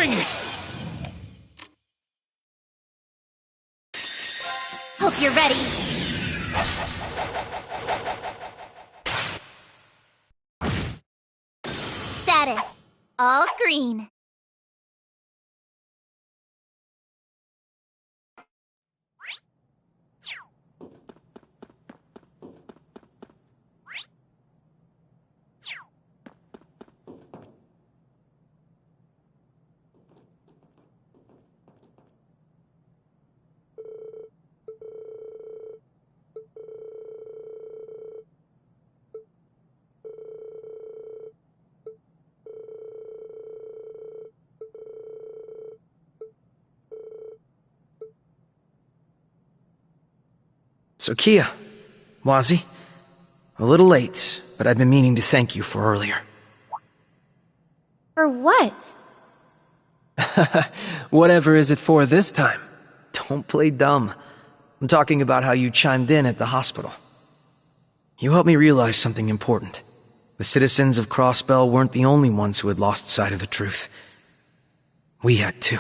Bring it! Hope you're ready. Status. All green. So Kia, Wazi, a little late, but I've been meaning to thank you for earlier. For what? Whatever is it for this time? Don't play dumb. I'm talking about how you chimed in at the hospital. You helped me realize something important. The citizens of Crossbell weren't the only ones who had lost sight of the truth. We had too.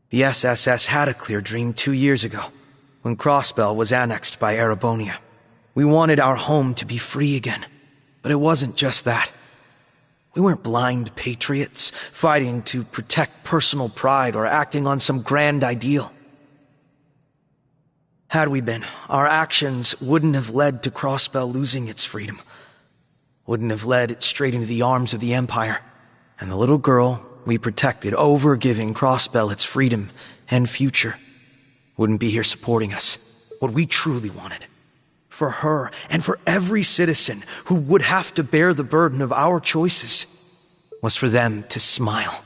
The SSS had a clear dream 2 years ago, when Crossbell was annexed by Erebonia. We wanted our home to be free again, but it wasn't just that. We weren't blind patriots, fighting to protect personal pride or acting on some grand ideal. Had we been, our actions wouldn't have led to Crossbell losing its freedom. Wouldn't have led it straight into the arms of the Empire, and the little girl we protected over giving Crossbell its freedom and future wouldn't be here supporting us, what we truly wanted. For her, and for every citizen who would have to bear the burden of our choices, was for them to smile.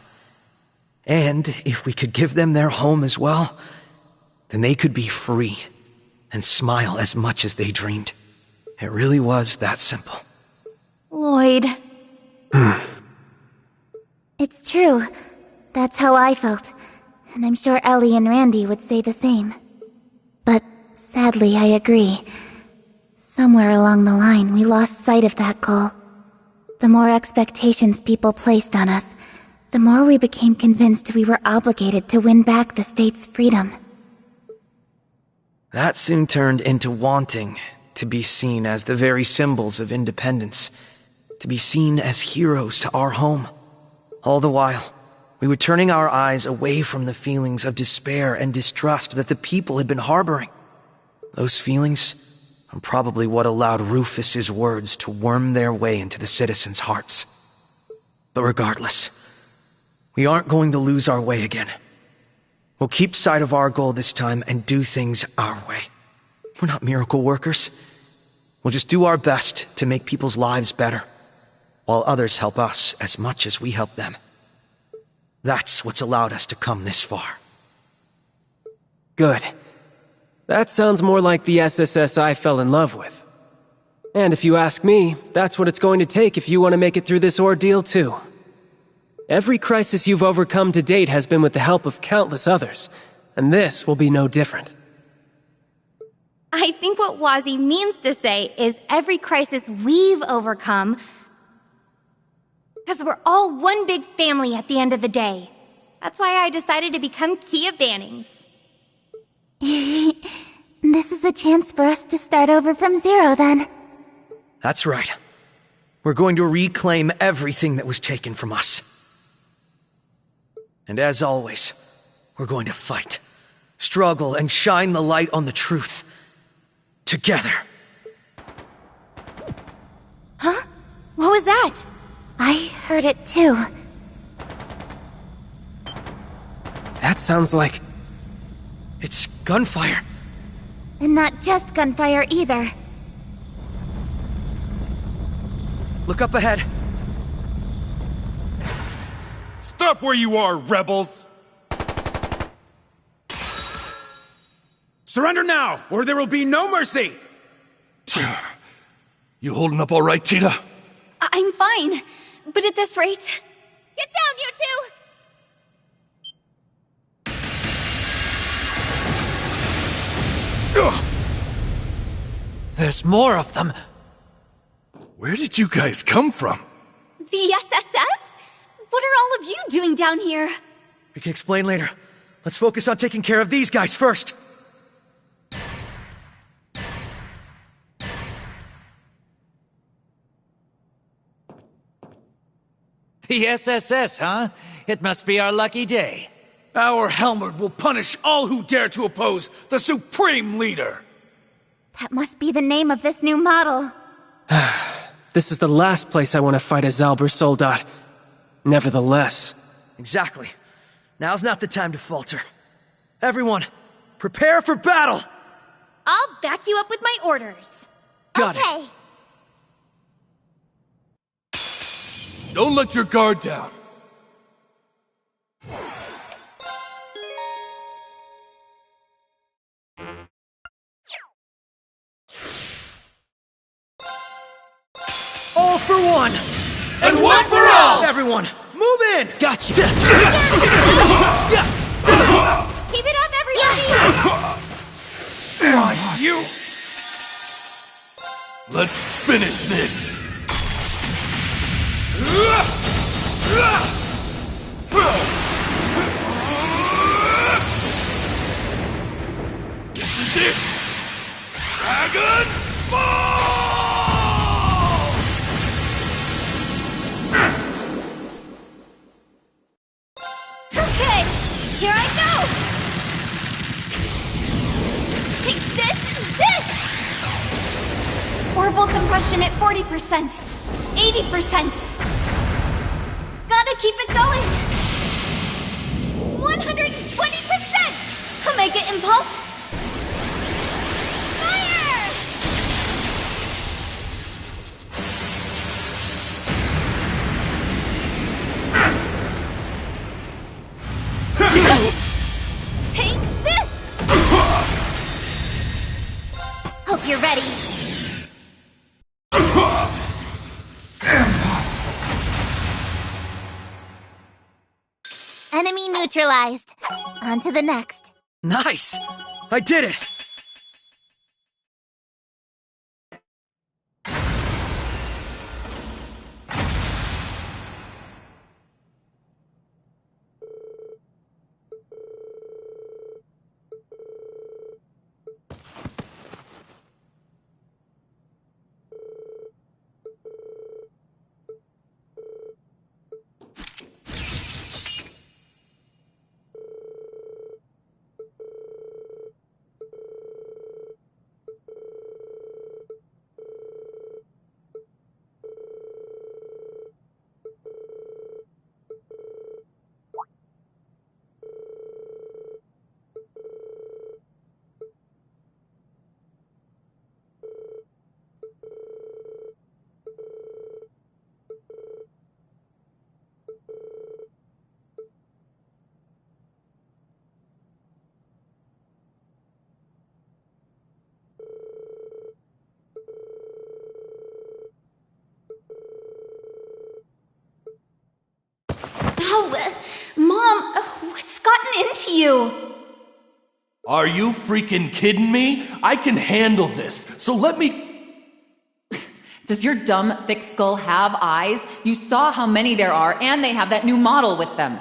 And if we could give them their home as well, then they could be free and smile as much as they dreamed. It really was that simple. Lloyd. It's true. That's how I felt. And I'm sure Ellie and Randy would say the same. But sadly, I agree. Somewhere along the line, we lost sight of that goal. The more expectations people placed on us, the more we became convinced we were obligated to win back the state's freedom. That soon turned into wanting to be seen as the very symbols of independence, to be seen as heroes to our home. All the while, we were turning our eyes away from the feelings of despair and distrust that the people had been harboring. Those feelings are probably what allowed Rufus's words to worm their way into the citizens' hearts. But regardless, we aren't going to lose our way again. We'll keep sight of our goal this time and do things our way. We're not miracle workers. We'll just do our best to make people's lives better, while others help us as much as we help them. That's what's allowed us to come this far. Good. That sounds more like the SSS I fell in love with. And if you ask me, that's what it's going to take if you want to make it through this ordeal too. Every crisis you've overcome to date has been with the help of countless others, and this will be no different. I think what Wazi means to say is every crisis we've overcome, because we're all one big family at the end of the day. That's why I decided to become Kia Bannings. This is a chance for us to start over from zero, then. That's right. We're going to reclaim everything that was taken from us. And as always, we're going to fight, struggle, and shine the light on the truth. Together. Huh? What was that? I heard it too. That sounds like... It's gunfire. And not just gunfire either. Look up ahead. Stop where you are, rebels! Surrender now, or there will be no mercy! You holding up all right, Tita? I'm fine, but at this rate... Get down, you two! There's more of them. Where did you guys come from? The SSS? What are all of you doing down here? We can explain later. Let's focus on taking care of these guys first. The SSS, huh? It must be our lucky day. Our Helmerd will punish all who dare to oppose the Supreme Leader! That must be the name of this new model. This is the last place I want to fight a Zalber Soldat. Nevertheless. Exactly. Now's not the time to falter. Everyone, prepare for battle! I'll back you up with my orders. Got it. Okay. Don't let your guard down. All for one! And one for all! Everyone, move in! Gotcha! Keep it up, everybody! You! Let's finish this. This is it! Dragon Ball! Okay, here I go! Take this and this! Orbital compression at 40%, 80%. Gotta keep it going! 120%! Omega Impulse! Fire! Take this! Hope you're ready. Enemy neutralized. On to the next. Nice! I did it! Mom, what's gotten into you? Are you freaking kidding me? I can handle this, so let me... Does your dumb, thick skull have eyes? You saw how many there are, and they have that new model with them.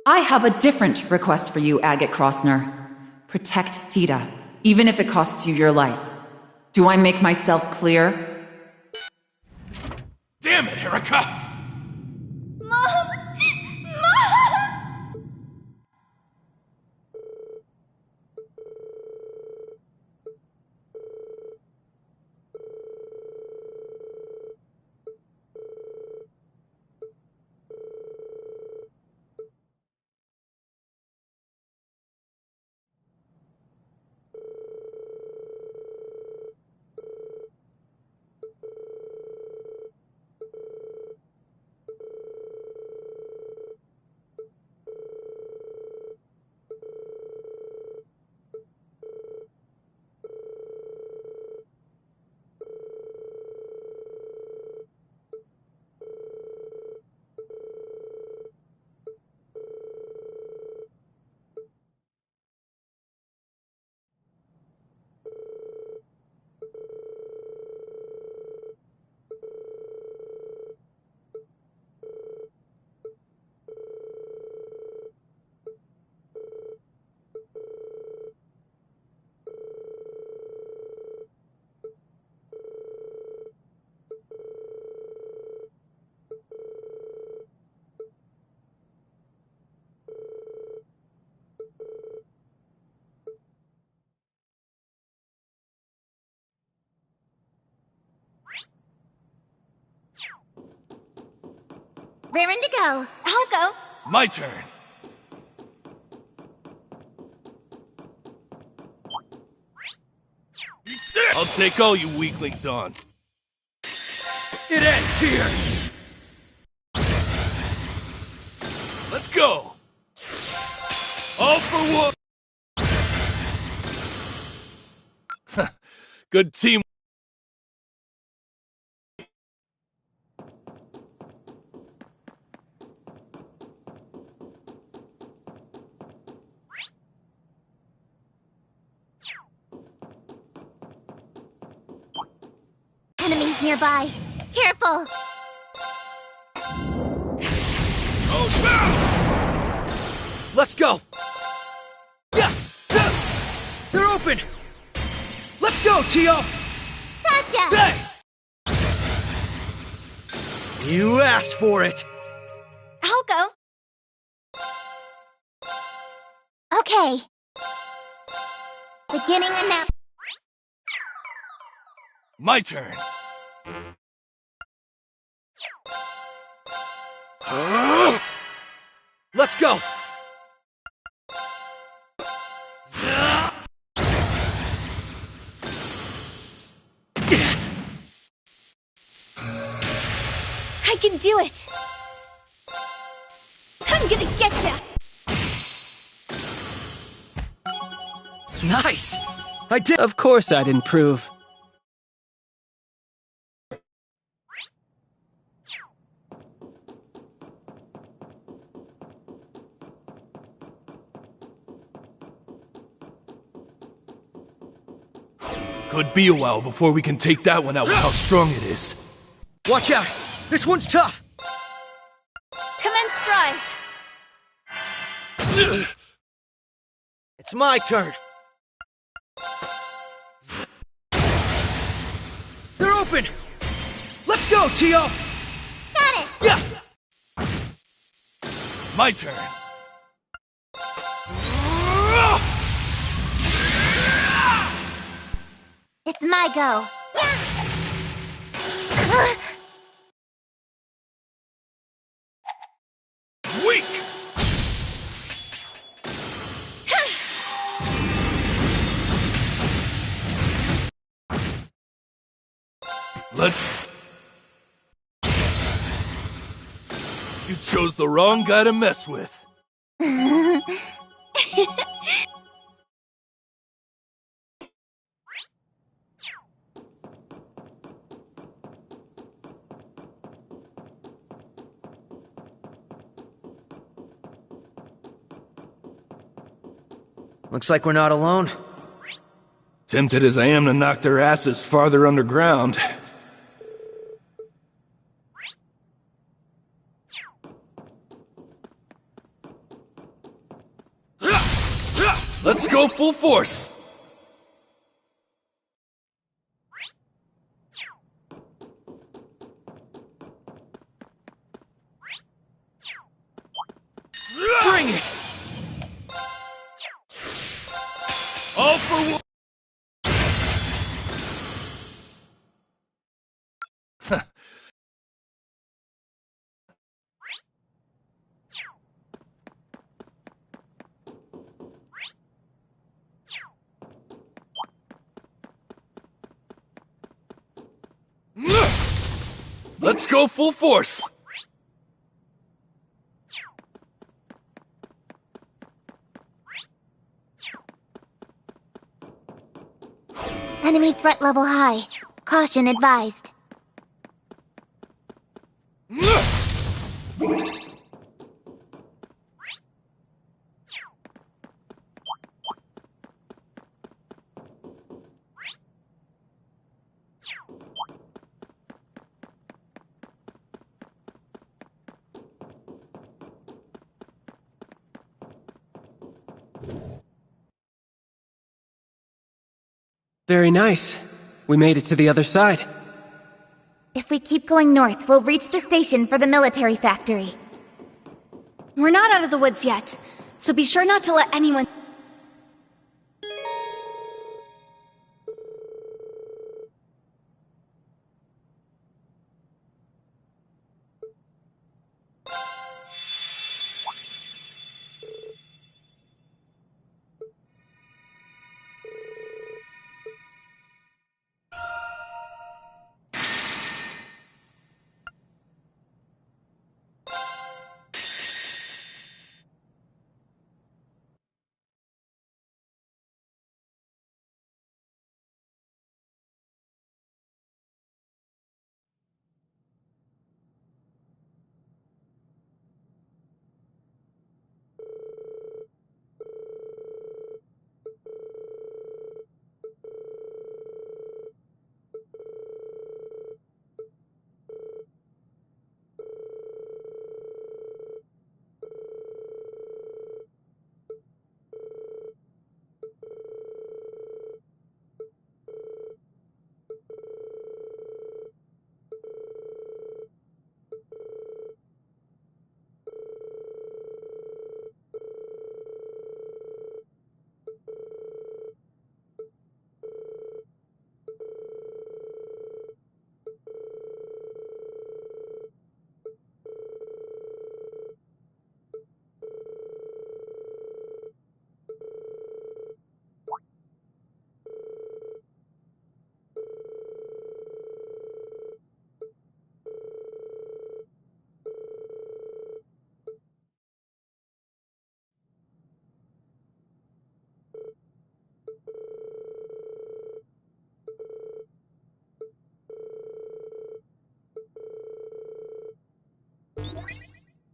I have a different request for you, Agate Crossner. Protect Tita, even if it costs you your life. Do I make myself clear? Damn it, Erica! Mom! Mom! Raring to go. I'll go. My turn. I'll take all you weaklings on. It ends here! Let's go! All for one! Good team. Enemies nearby. Careful! Oh, no! Let's go! Yeah! Yeah! They're open! Let's go, Tio! Gotcha! Hey! You asked for it! I'll go. Okay. Beginning a nap. My turn. Let's go! I can do it. I'm gonna get ya. Nice! I did! Of course I'd improve. Could be a while before we can take that one out with how strong it is. Watch out! This one's tough! Commence drive. It's my turn! They're open! Let's go, Tio! Got it! Yeah! My turn. It's my go. Weak! Let's... You chose the wrong guy to mess with. Looks like we're not alone. Tempted as I am to knock their asses farther underground. Let's go full force! Bring it! All for one! Let's go full force! Enemy threat level high. Caution advised. Very nice. We made it to the other side. If we keep going north, we'll reach the station for the military factory. We're not out of the woods yet, so be sure not to let anyone...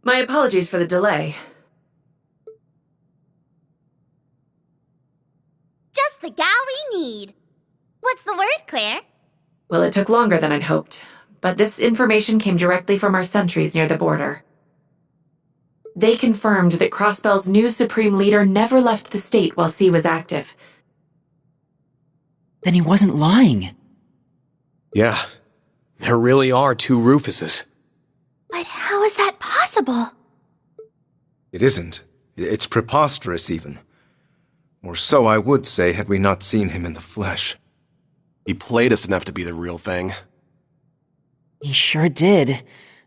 My apologies for the delay. Just the gal we need. What's the word, Claire? Well, it took longer than I'd hoped, but this information came directly from our sentries near the border. They confirmed that Crossbell's new Supreme Leader never left the state while C was active. Then he wasn't lying. Yeah, there really are two Rufuses. But how is that possible? It isn't. It's preposterous, even. Or so I would say had we not seen him in the flesh. He played us enough to be the real thing. He sure did.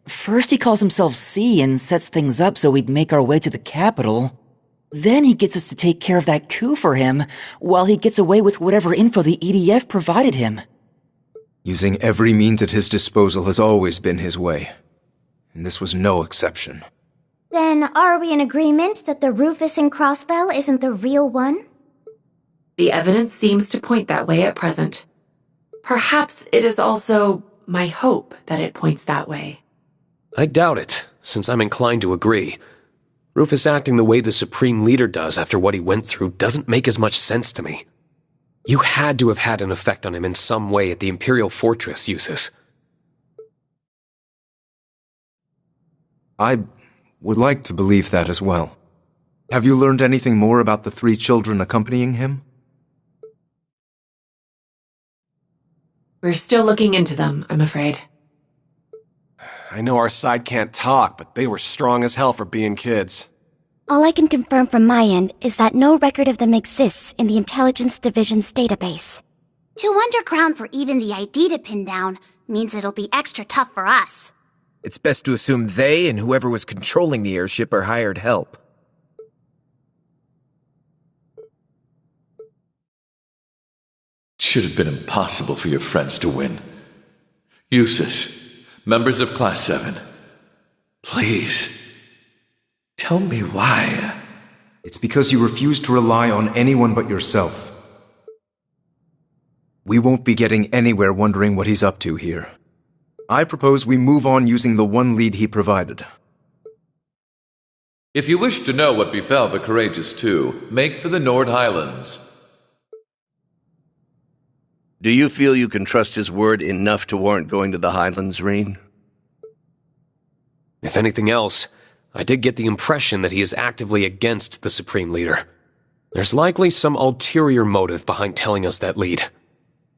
First he calls himself C and sets things up so we'd make our way to the capital. Then he gets us to take care of that coup for him, while he gets away with whatever info the EDF provided him. Using every means at his disposal has always been his way. And this was no exception. Then are we in agreement that the Rufus in Crossbell isn't the real one? The evidence seems to point that way at present. Perhaps it is also my hope that it points that way. I doubt it, since I'm inclined to agree. Rufus acting the way the Supreme Leader does after what he went through doesn't make as much sense to me. You had to have had an effect on him in some way at the Imperial Fortress, Eustace. I would like to believe that as well. Have you learned anything more about the 3 children accompanying him? We're still looking into them, I'm afraid. I know our side can't talk, but they were strong as hell for being kids. All I can confirm from my end is that no record of them exists in the Intelligence Division's database. 200 crown for even the ID to pin down means it'll be extra tough for us. It's best to assume they and whoever was controlling the airship are hired help. Should have been impossible for your friends to win. Eustace, members of Class 7, please, tell me why. It's because you refuse to rely on anyone but yourself. We won't be getting anywhere wondering what he's up to here. I propose we move on using the one lead he provided. If you wish to know what befell the Courageous Two, make for the Nord Highlands. Do you feel you can trust his word enough to warrant going to the Highlands, Reen? If anything else, I did get the impression that he is actively against the Supreme Leader. There's likely some ulterior motive behind telling us that lead.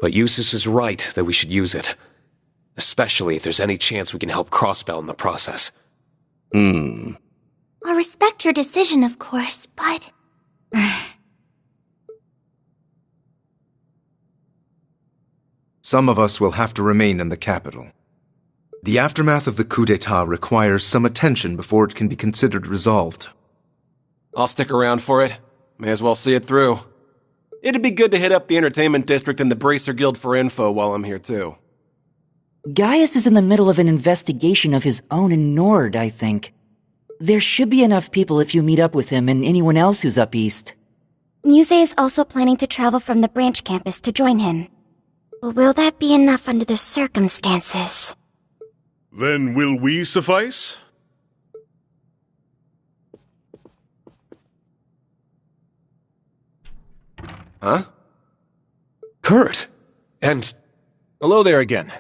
But Eustace is right that we should use it. Especially if there's any chance we can help Crossbell in the process. I'll respect your decision, of course, but... Some of us will have to remain in the capital. The aftermath of the coup d'etat requires some attention before it can be considered resolved. I'll stick around for it. May as well see it through. It'd be good to hit up the entertainment district and the Bracer Guild for info while I'm here too. Gaius is in the middle of an investigation of his own in Nord, I think. There should be enough people if you meet up with him and anyone else who's up east. Muse is also planning to travel from the branch campus to join him. But will that be enough under the circumstances? Then will we suffice? Huh? Kurt! And... Hello there again.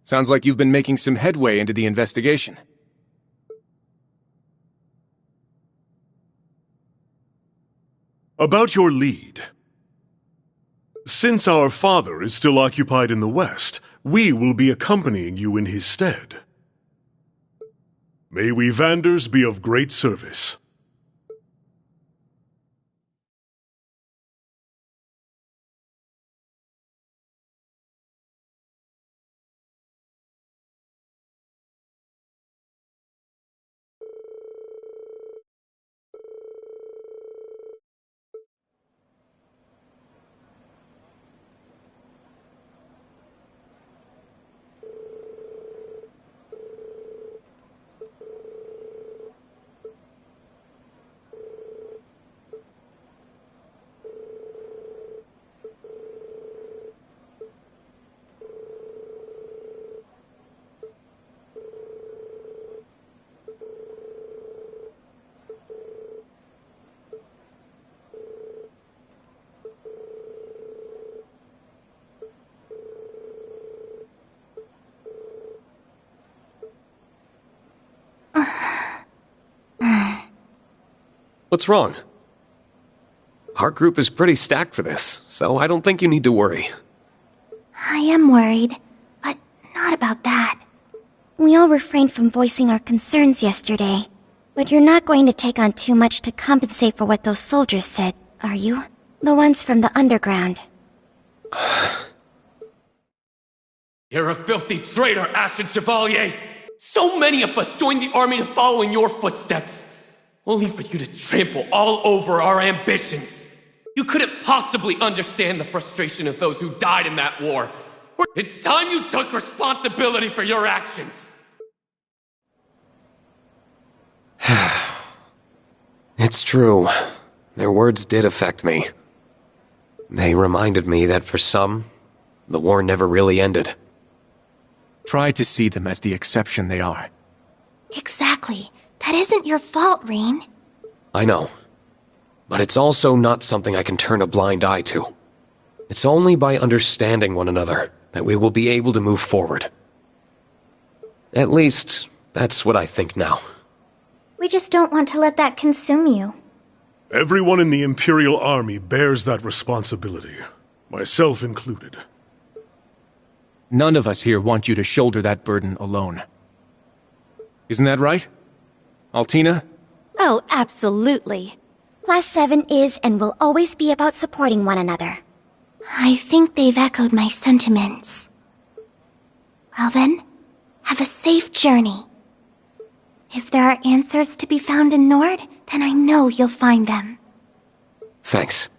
Sounds like you've been making some headway into the investigation. About your lead. Since our father is still occupied in the West, we will be accompanying you in his stead. May we Vanders be of great service. What's wrong? Our group is pretty stacked for this, so I don't think you need to worry. I am worried, but not about that. We all refrained from voicing our concerns yesterday, but you're not going to take on too much to compensate for what those soldiers said, are you? The ones from the underground. You're a filthy traitor, Ashen Chevalier! So many of us joined the army to follow in your footsteps, only for you to trample all over our ambitions. You couldn't possibly understand the frustration of those who died in that war. It's time you took responsibility for your actions. It's true. Their words did affect me. They reminded me that for some, the war never really ended. Try to see them as the exception they are. Exactly. That isn't your fault, Rean. I know. But it's also not something I can turn a blind eye to. It's only by understanding one another that we will be able to move forward. At least, that's what I think now. We just don't want to let that consume you. Everyone in the Imperial Army bears that responsibility, myself included. None of us here want you to shoulder that burden alone. Isn't that right? Altina? Oh, absolutely. Class 7 is and will always be about supporting one another. I think they've echoed my sentiments. Well then, have a safe journey. If there are answers to be found in Nord, then I know you'll find them. Thanks.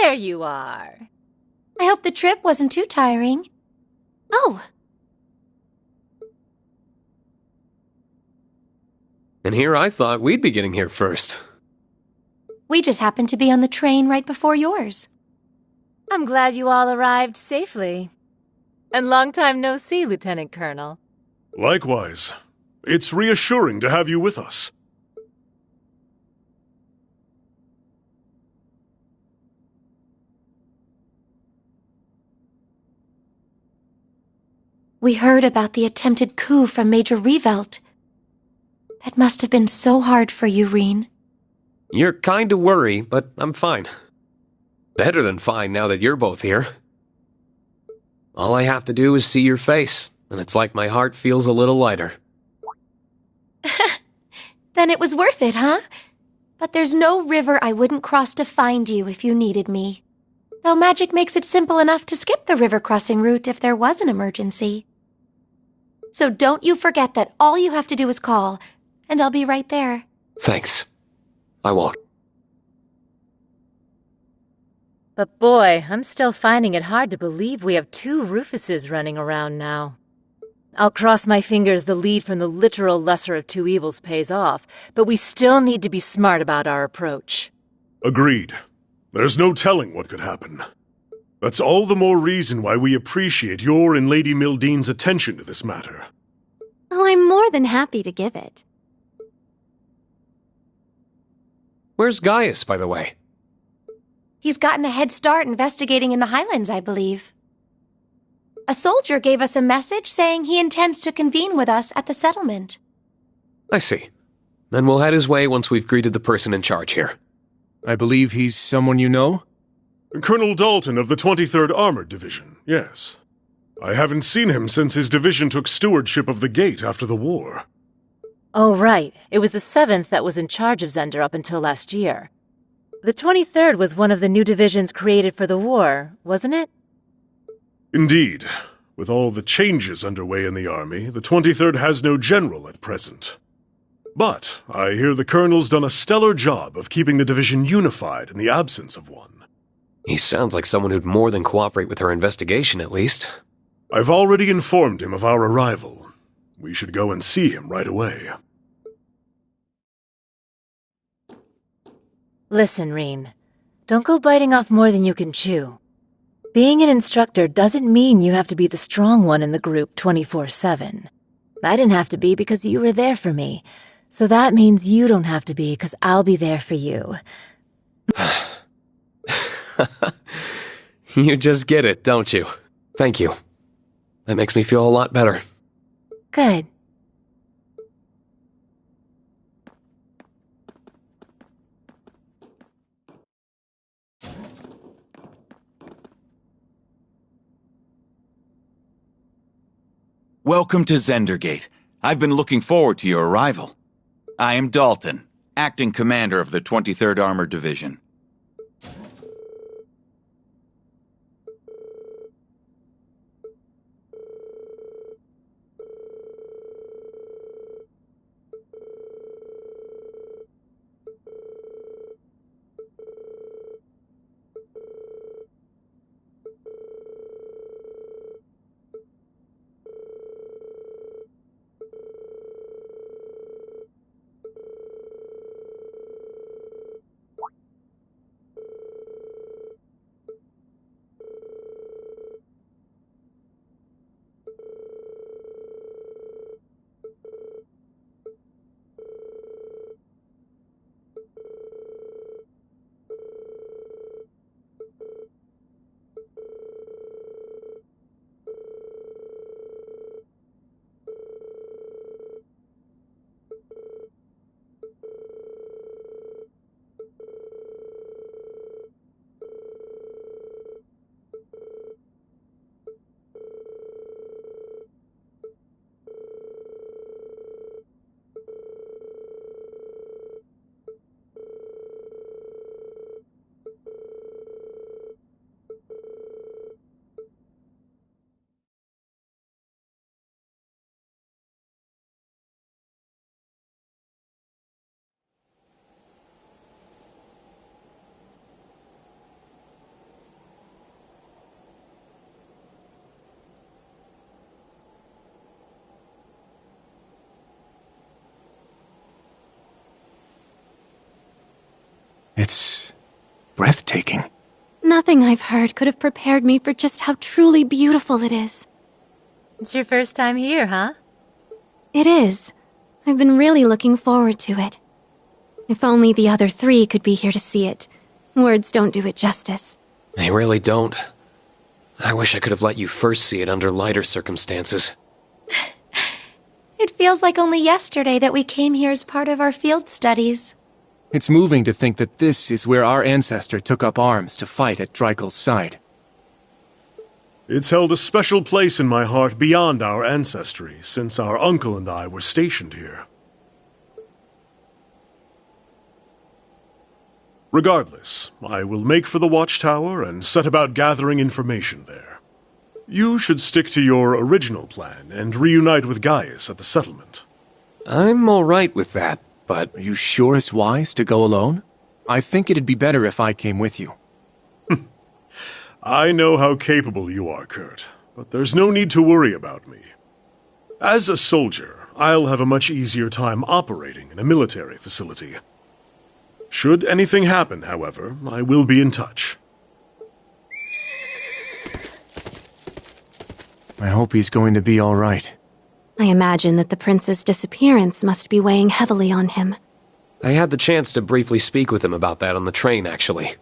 There you are. I hope the trip wasn't too tiring. Oh! And here I thought we'd be getting here first. We just happened to be on the train right before yours. I'm glad you all arrived safely. And long time no see, Lieutenant Colonel. Likewise. It's reassuring to have you with us. We heard about the attempted coup from Major Revelt. That must have been so hard for you, Rean. You're kind of worried, but I'm fine. Better than fine now that you're both here. All I have to do is see your face, and it's like my heart feels a little lighter. Then it was worth it, huh? But there's no river I wouldn't cross to find you if you needed me. Though magic makes it simple enough to skip the river crossing route if there was an emergency. So don't you forget that all you have to do is call, and I'll be right there. Thanks. I won't. But boy, I'm still finding it hard to believe we have two Rufuses running around now. I'll cross my fingers the lead from the literal lesser of two evils pays off, but we still need to be smart about our approach. Agreed. There's no telling what could happen. That's all the more reason why we appreciate your and Lady Mildean's attention to this matter. Oh, I'm more than happy to give it. Where's Gaius, by the way? He's gotten a head start investigating in the Highlands, I believe. A soldier gave us a message saying he intends to convene with us at the settlement. I see. Then we'll head his way once we've greeted the person in charge here. I believe he's someone you know? Colonel Dalton of the 23rd Armored Division, yes. I haven't seen him since his division took stewardship of the gate after the war. Oh, right. It was the 7th that was in charge of Zender up until last year. The 23rd was one of the new divisions created for the war, wasn't it? Indeed. With all the changes underway in the army, the 23rd has no general at present. But I hear the colonel's done a stellar job of keeping the division unified in the absence of one. He sounds like someone who'd more than cooperate with our investigation, at least. I've already informed him of our arrival. We should go and see him right away. Listen, Reen. Don't go biting off more than you can chew. Being an instructor doesn't mean you have to be the strong one in the group 24/7. I didn't have to be because you were there for me. So that means you don't have to be because I'll be there for you. You just get it, don't you? Thank you. That makes me feel a lot better. Good. Welcome to Zendergate. I've been looking forward to your arrival. I am Dalton, acting commander of the 23rd Armored Division. It's breathtaking. Nothing I've heard could have prepared me for just how truly beautiful it is. It's your first time here, huh? It is. I've been really looking forward to it. If only the other three could be here to see it. Words don't do it justice. They really don't. I wish I could have let you first see it under lighter circumstances. It feels like only yesterday that we came here as part of our field studies. It's moving to think that this is where our ancestor took up arms to fight at Dreikel's side. It's held a special place in my heart beyond our ancestry, since our uncle and I were stationed here. Regardless, I will make for the watchtower and set about gathering information there. You should stick to your original plan and reunite with Gaius at the settlement. I'm all right with that, but... Are you sure it's wise to go alone? I think it'd be better if I came with you. I know how capable you are, Kurt, but there's no need to worry about me. As a soldier, I'll have a much easier time operating in a military facility. Should anything happen, however, I will be in touch. I hope he's going to be all right. I imagine that the prince's disappearance must be weighing heavily on him. I had the chance to briefly speak with him about that on the train, actually.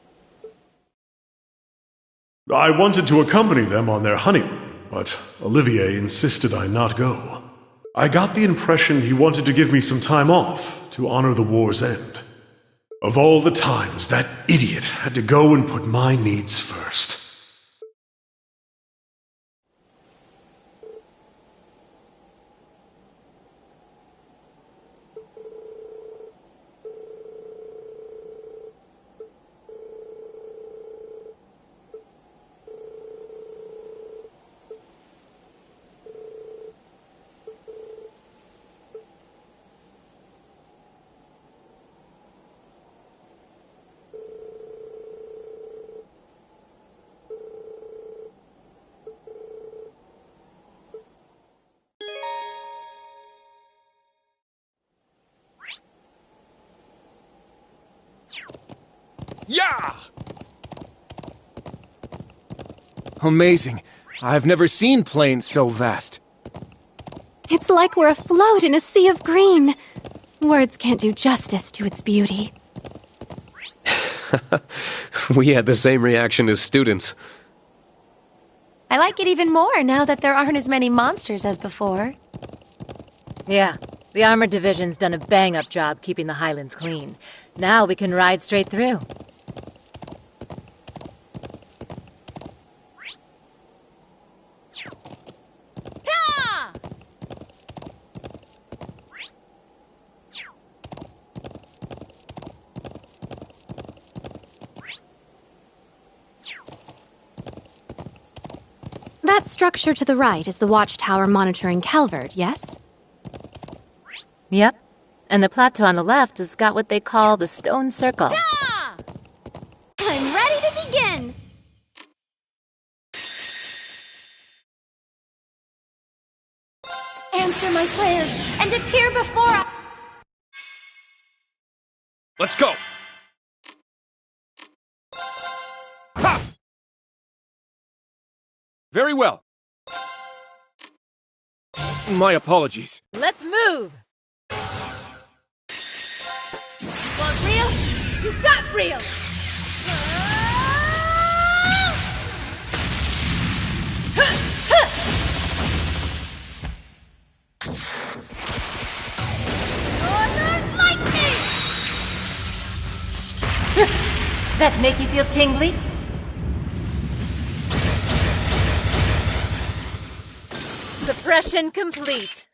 I wanted to accompany them on their honeymoon, but Olivier insisted I not go. I got the impression he wanted to give me some time off to honor the war's end. Of all the times that idiot had to go and put my needs first. Yeah! Amazing. I've never seen plains so vast. It's like we're afloat in a sea of green. Words can't do justice to its beauty. We had the same reaction as students. I like it even more now that there aren't as many monsters as before. Yeah, the Armored Division's done a bang-up job keeping the Highlands clean. Now we can ride straight through. That structure to the right is the watchtower monitoring Calvert, yes? Yep. And the plateau on the left has got what they call the Stone Circle. I'm ready to begin! Answer my prayers and appear before I... Let's go! Ha! Very well. My apologies. Let's move! Want real? You got real! Northern Lightning! That make you feel tingly? Suppression complete.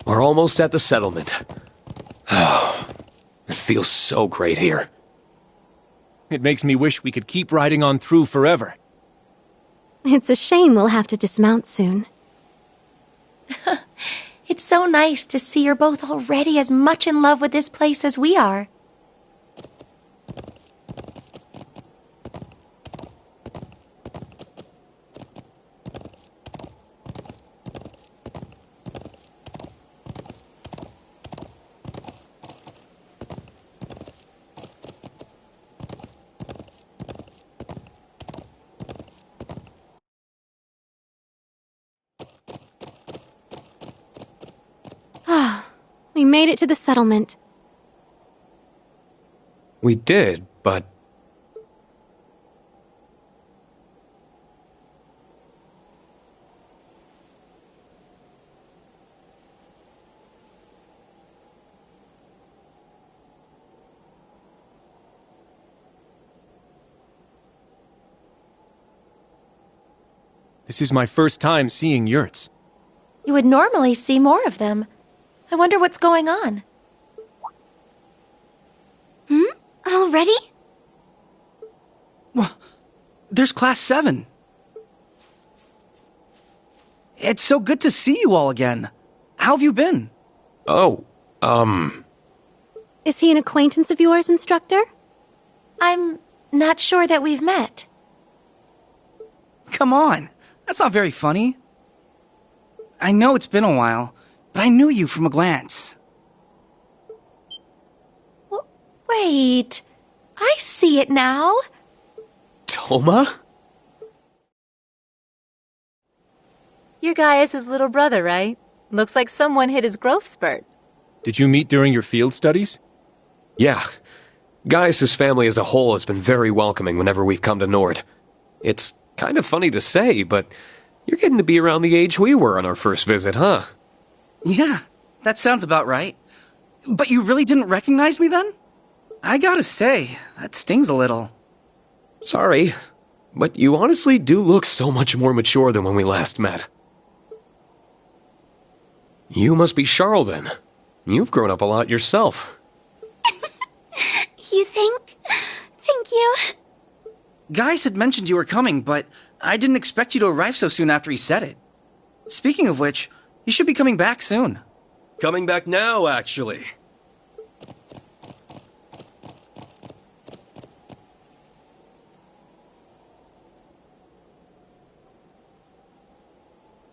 We're almost at the settlement. Oh, it feels so great here. It makes me wish we could keep riding on through forever. It's a shame we'll have to dismount soon. It's so nice to see you're both already as much in love with this place as we are. We made it to the settlement. We did, but... This is my first time seeing yurts. You would normally see more of them. I wonder what's going on. Already? Well, there's Class 7. It's so good to see you all again. How have you been? Oh, Is he an acquaintance of yours, Instructor? I'm not sure that we've met. Come on. That's not very funny. I know it's been a while, but I knew you from a glance. Wait, I see it now. Toma? Your guy is his little brother, right? Looks like someone hit his growth spurt. Did you meet during your field studies? Yeah. Gaius' family as a whole has been very welcoming whenever we've come to Nord. It's kind of funny to say, but you're getting to be around the age we were on our first visit, huh? Yeah, that sounds about right. But you really didn't recognize me then? I gotta say, that stings a little. Sorry, but you honestly do look so much more mature than when we last met. You must be Charles then. You've grown up a lot yourself. You think? Thank you. Gaius had mentioned you were coming, but I didn't expect you to arrive so soon after he said it. Speaking of which, you should be coming back soon. Coming back now, actually.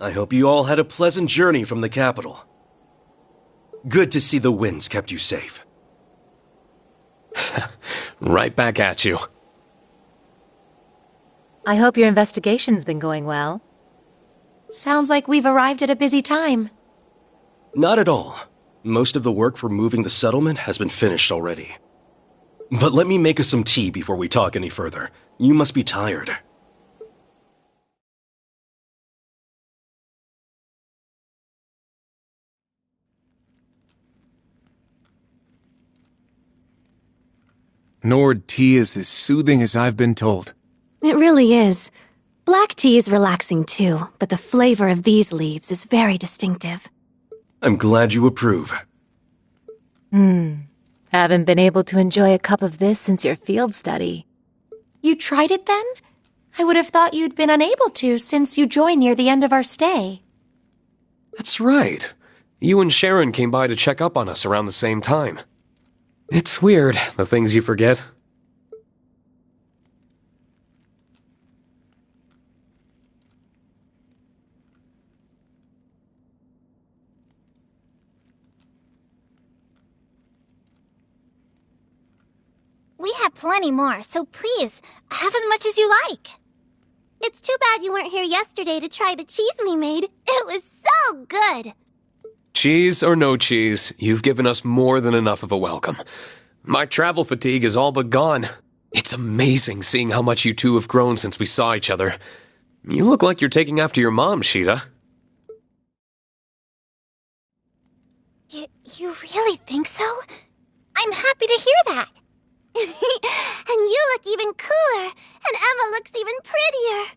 I hope you all had a pleasant journey from the capital. Good to see the winds kept you safe. Right back at you. I hope your investigation's been going well. Sounds like we've arrived at a busy time. Not at all. Most of the work for moving the settlement has been finished already. But let me make us some tea before we talk any further. You must be tired. Nord tea is as soothing as I've been told. It really is. Black tea is relaxing too, but the flavor of these leaves is very distinctive. I'm glad you approve. Haven't been able to enjoy a cup of this since your field study. You tried it then? I would have thought you'd been unable to since you joined near the end of our stay. That's right. You and Sharon came by to check up on us around the same time. It's weird, the things you forget. We have plenty more, so please, have as much as you like. It's too bad you weren't here yesterday to try the cheese we made. It was so good. Cheese or no cheese, you've given us more than enough of a welcome. My travel fatigue is all but gone. It's amazing seeing how much you two have grown since we saw each other. You look like you're taking after your mom, Sheeta. You really think so? I'm happy to hear that. And you look even cooler, and Emma looks even prettier.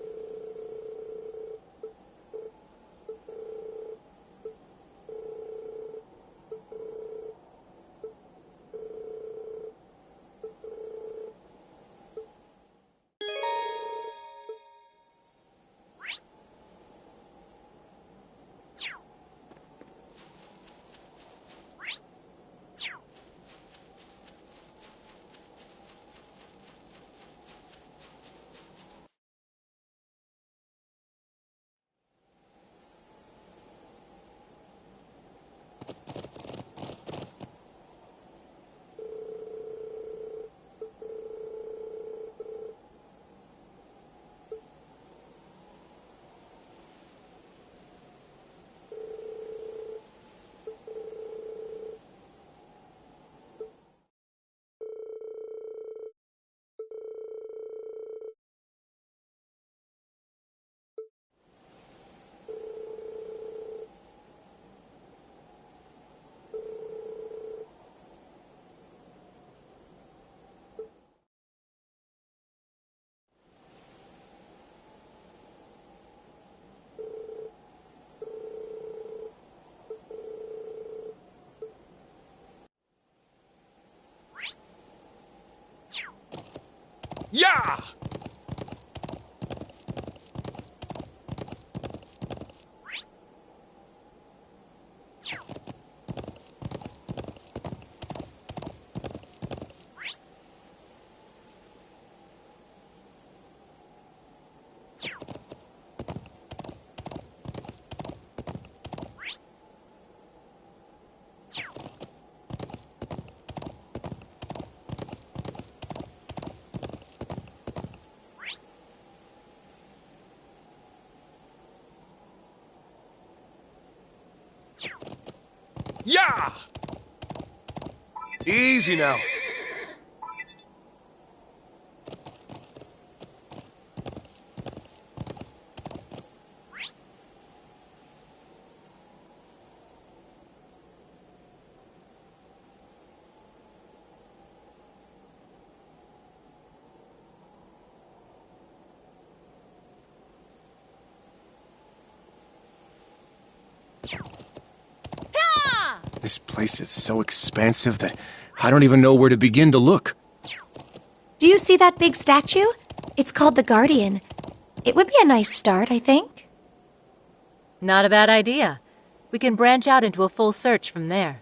Yeah! Yeah! Easy now. This place is so expansive that I don't even know where to begin to look. Do you see that big statue? It's called the Guardian. It would be a nice start, I think. Not a bad idea. We can branch out into a full search from there.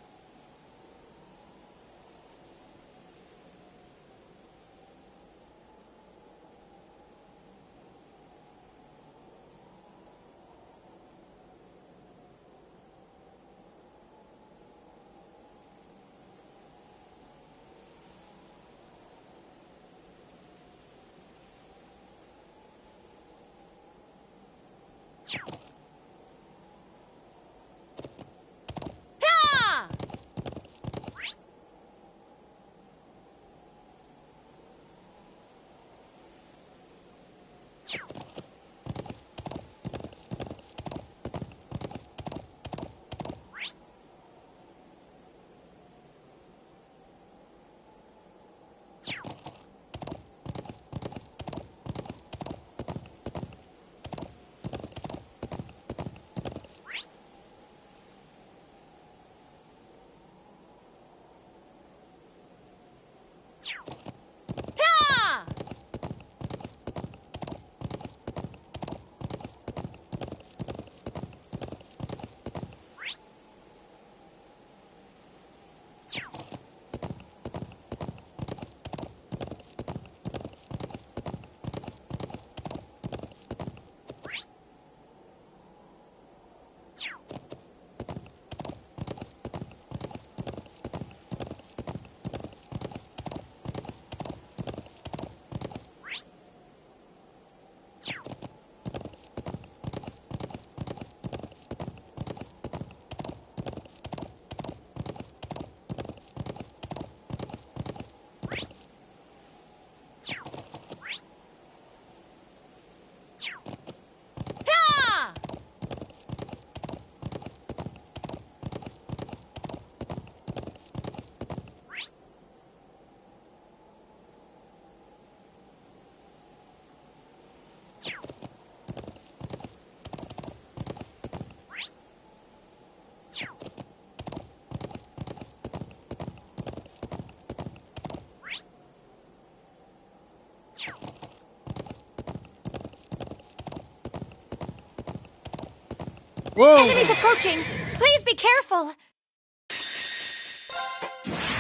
Whoa! Enemies approaching! Please be careful!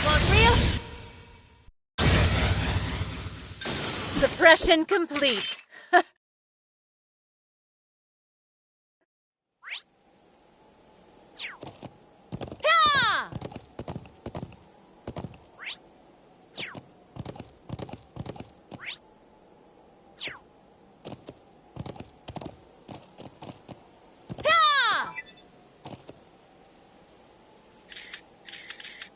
Want real? Suppression complete.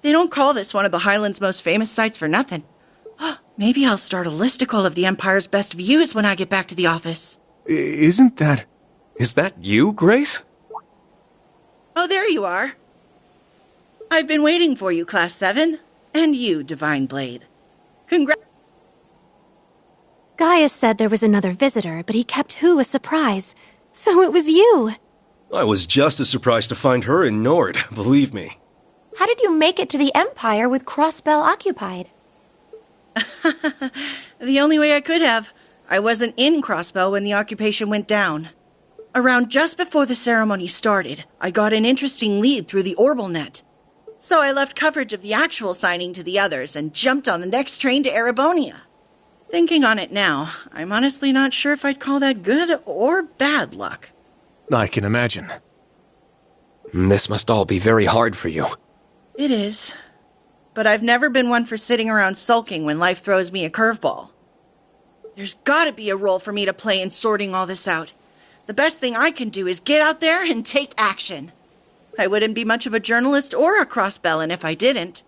They don't call this one of the Highlands' most famous sites for nothing. Maybe I'll start a listicle of the Empire's best views when I get back to the office. Isn't that... Is that you, Grace? Oh, there you are. I've been waiting for you, Class 7. And you, Divine Blade. Gaius said there was another visitor, but he kept Who a surprise. So it was you. I was just as surprised to find her in Nord, believe me. How did you make it to the Empire with Crossbell occupied? The only way I could have. I wasn't in Crossbell when the occupation went down. Around just before the ceremony started, I got an interesting lead through the Orbal net. So I left coverage of the actual signing to the others and jumped on the next train to Erebonia. Thinking on it now, I'm honestly not sure if I'd call that good or bad luck. I can imagine. This must all be very hard for you. It is. But I've never been one for sitting around sulking when life throws me a curveball. There's gotta be a role for me to play in sorting all this out. The best thing I can do is get out there and take action. I wouldn't be much of a journalist or a crossbellin if I didn't.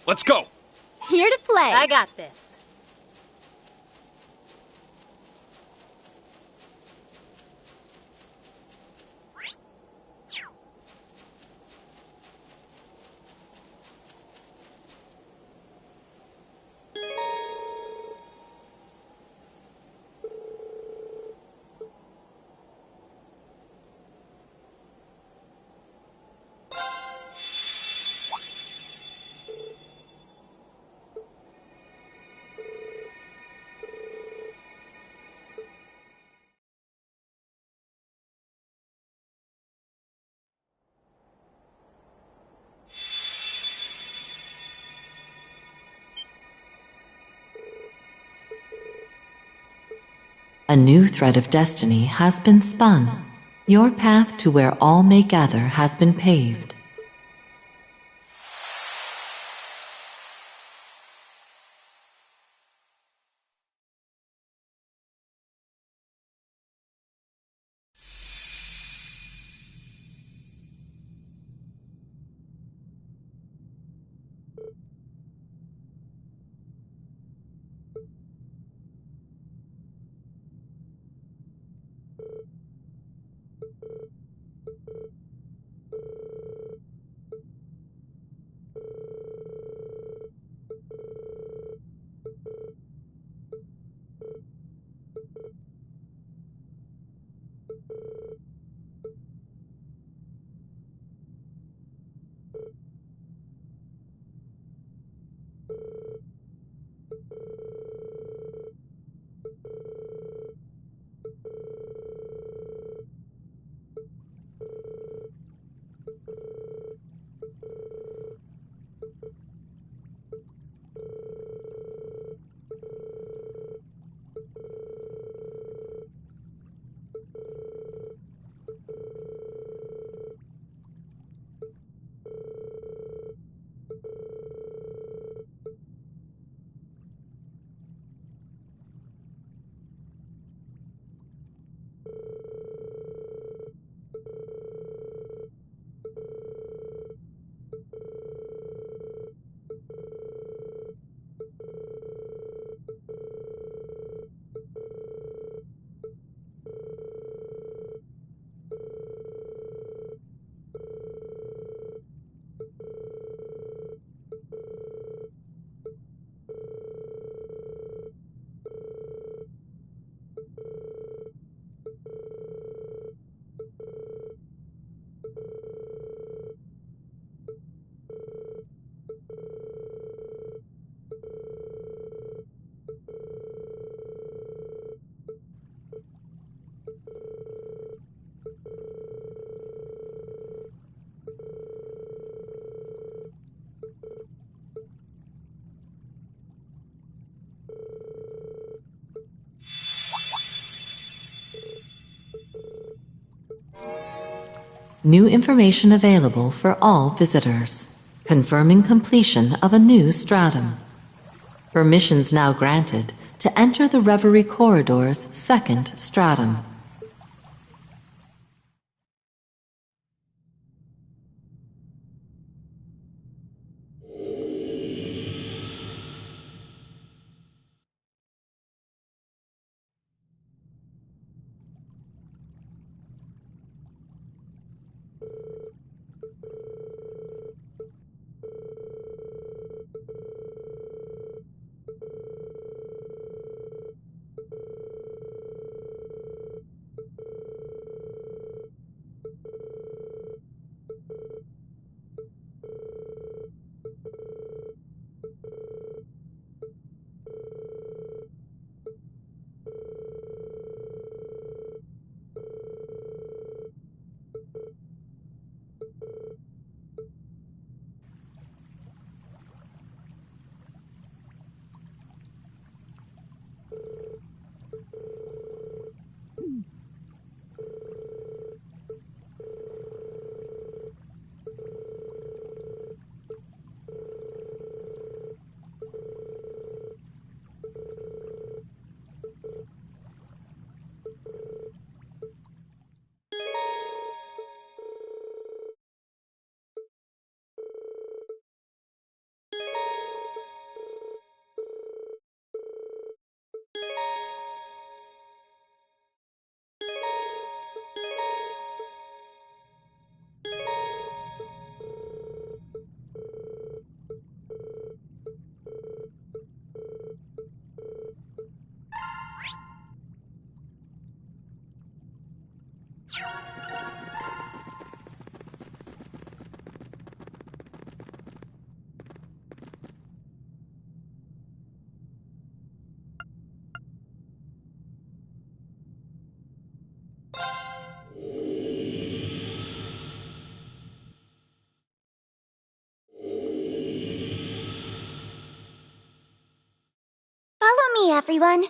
Let's go! Here to play. I got this. A new thread of destiny has been spun. Your path to where all may gather has been paved. New information available for all visitors. Confirming completion of a new stratum. Permissions now granted to enter the Reverie Corridor's second stratum. Follow me, everyone.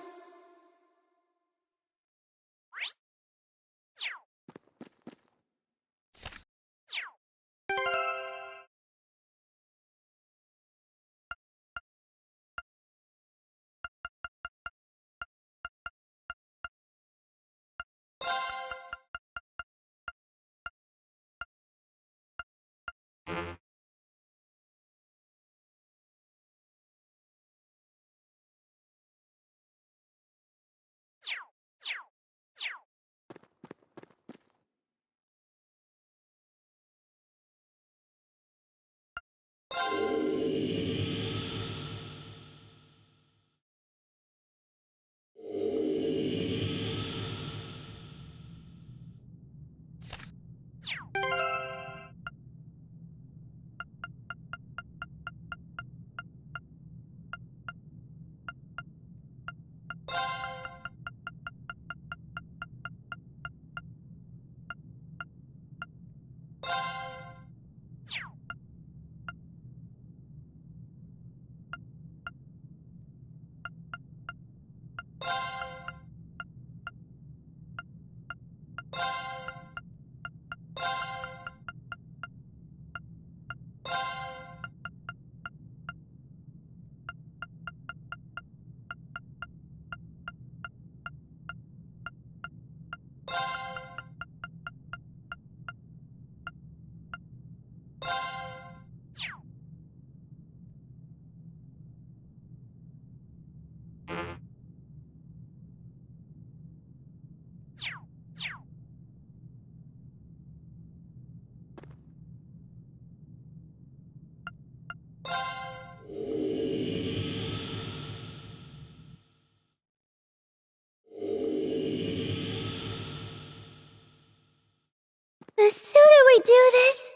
The sooner we do this,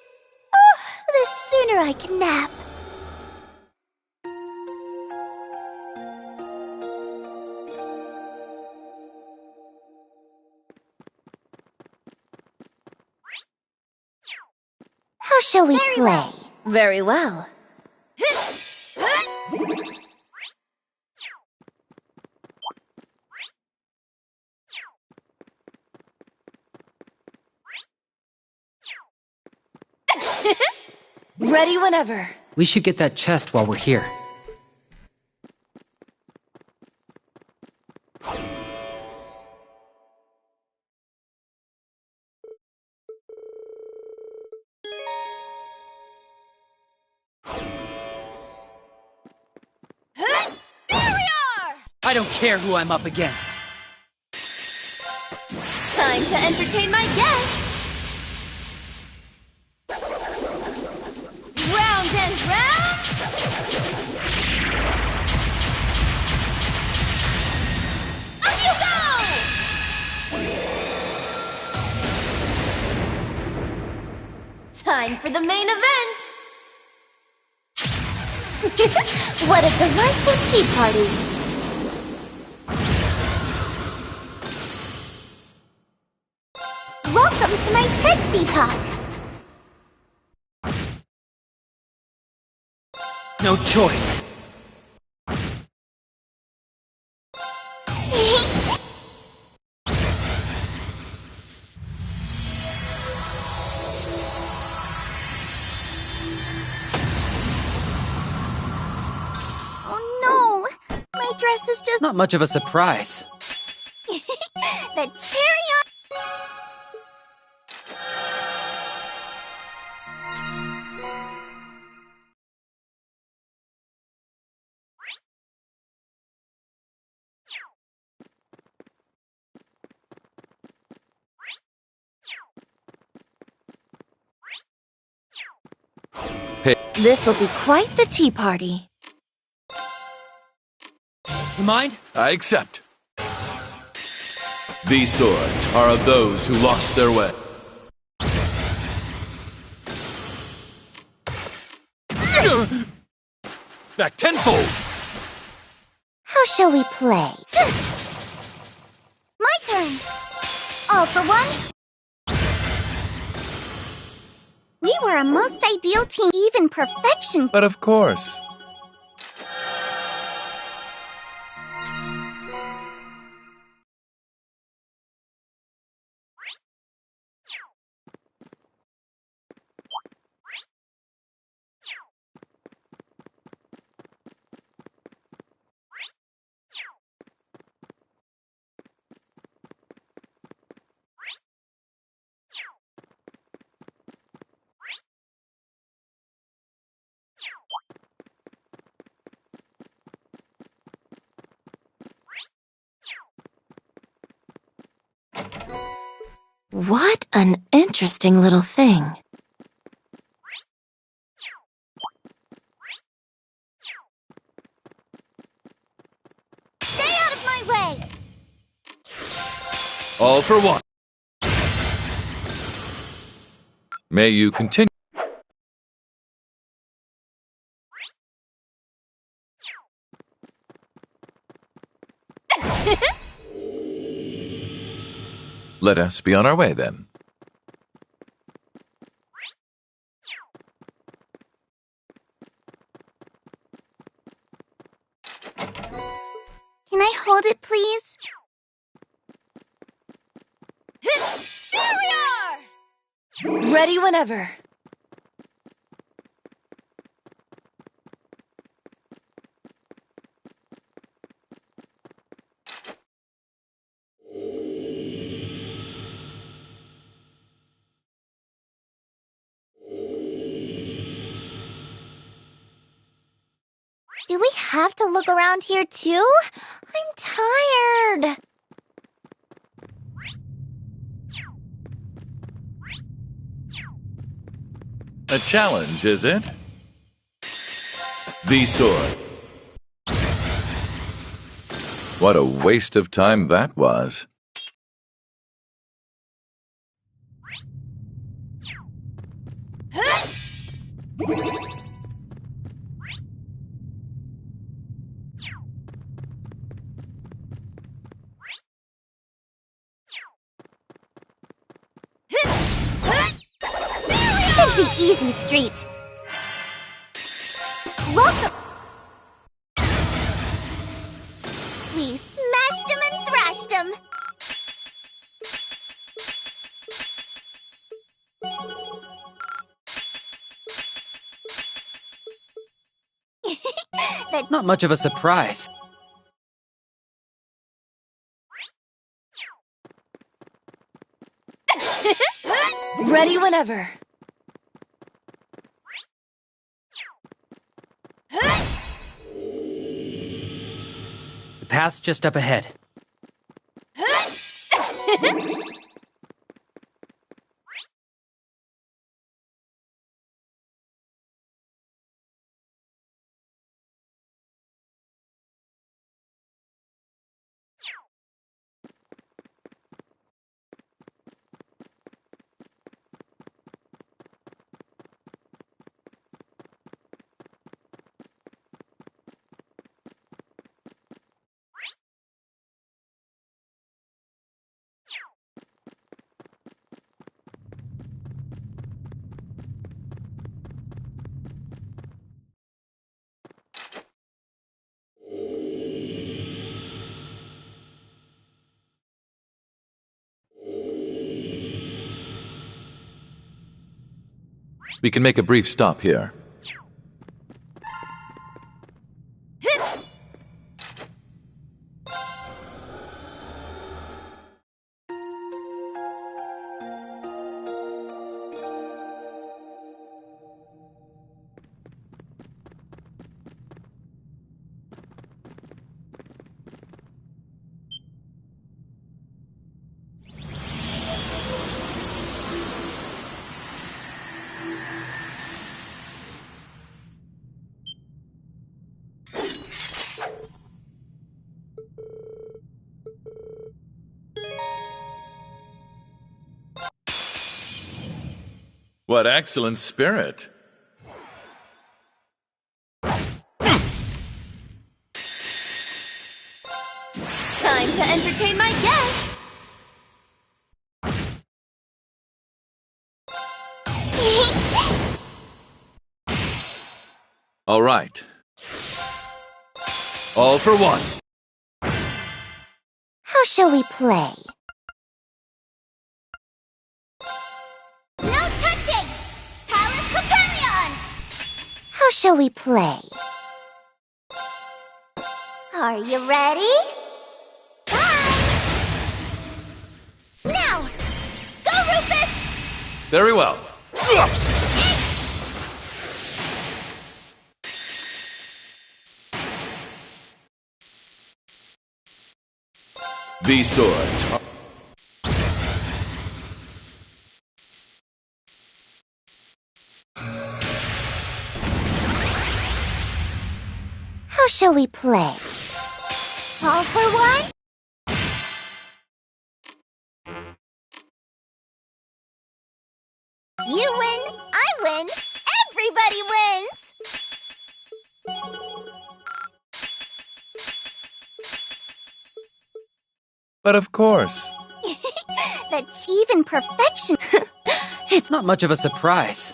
the sooner I can nap. How shall we play? Very well. Ready whenever. We should get that chest while we're here. Here we are! I don't care who I'm up against. Time to entertain my guests! Round and round! Up you go! Time for the main event! What a delightful tea party! Welcome to my Texty Talk. No choice. Oh no! My dress is just Not much of a surprise. the cherry on. Hey. This'll be quite the tea party. You mind? I accept. These swords are of those who lost their way. Back tenfold! How shall we play? My turn! All for one? We were a most ideal team, even perfection. But of course. What an interesting little thing. Stay out of my way! All for one. May you continue. Let us be on our way then. Can I hold it, please? Here we are! Ready whenever. Do we have to look around here too? I'm tired. A challenge, is it? The sword. What a waste of time that was. The easy street. Welcome. We smashed him and thrashed him. Not much of a surprise. Ready whenever. The path's just up ahead. We can make a brief stop here. What excellent spirit! Time to entertain my guests! All right. All for one. How shall we play? No touching! Palace Pavilion! How shall we play? Are you ready? Now! Go, Rufus! Very well. These swords are... How shall we play? All for one? You win, I win, everybody wins! But of course. That even perfection. It's not much of a surprise.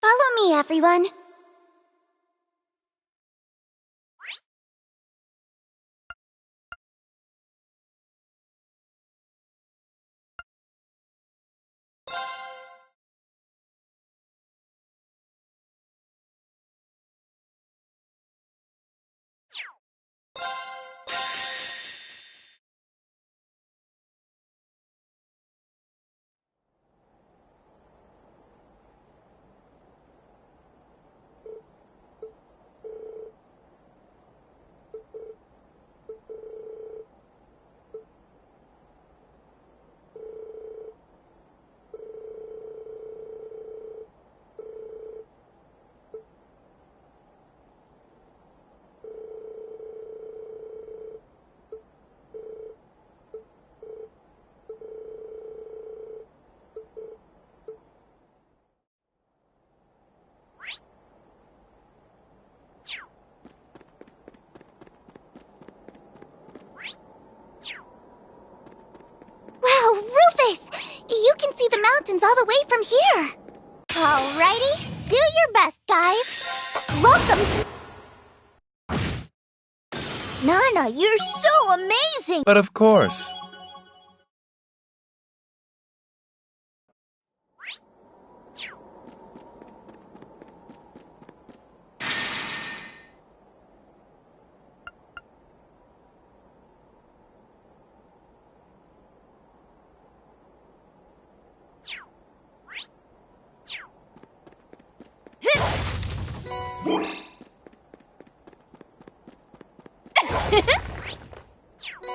Follow me, everyone. the mountains all the way from here. Alrighty, do your best, guys. Welcome to... Nana, you're so amazing! But of course.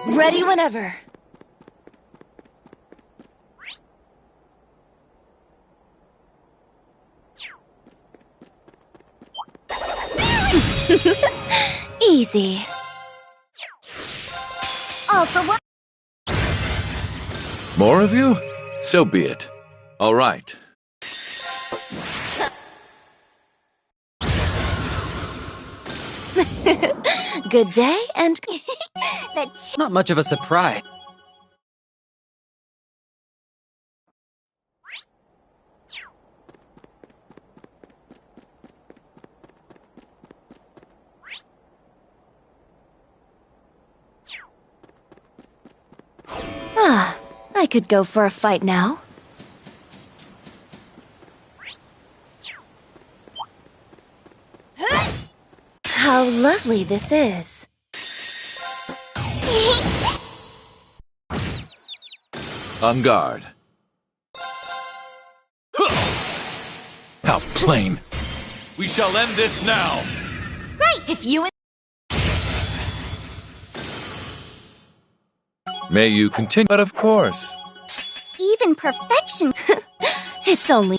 Ready whenever. Easy. All for one. More of you? So be it. All right. Good day and... Not much of a surprise. Ah, I could go for a fight now. How lovely this is. On guard. How plain. We shall end this now. Right, if you and... May you continue. But of course. Even perfection. It's only...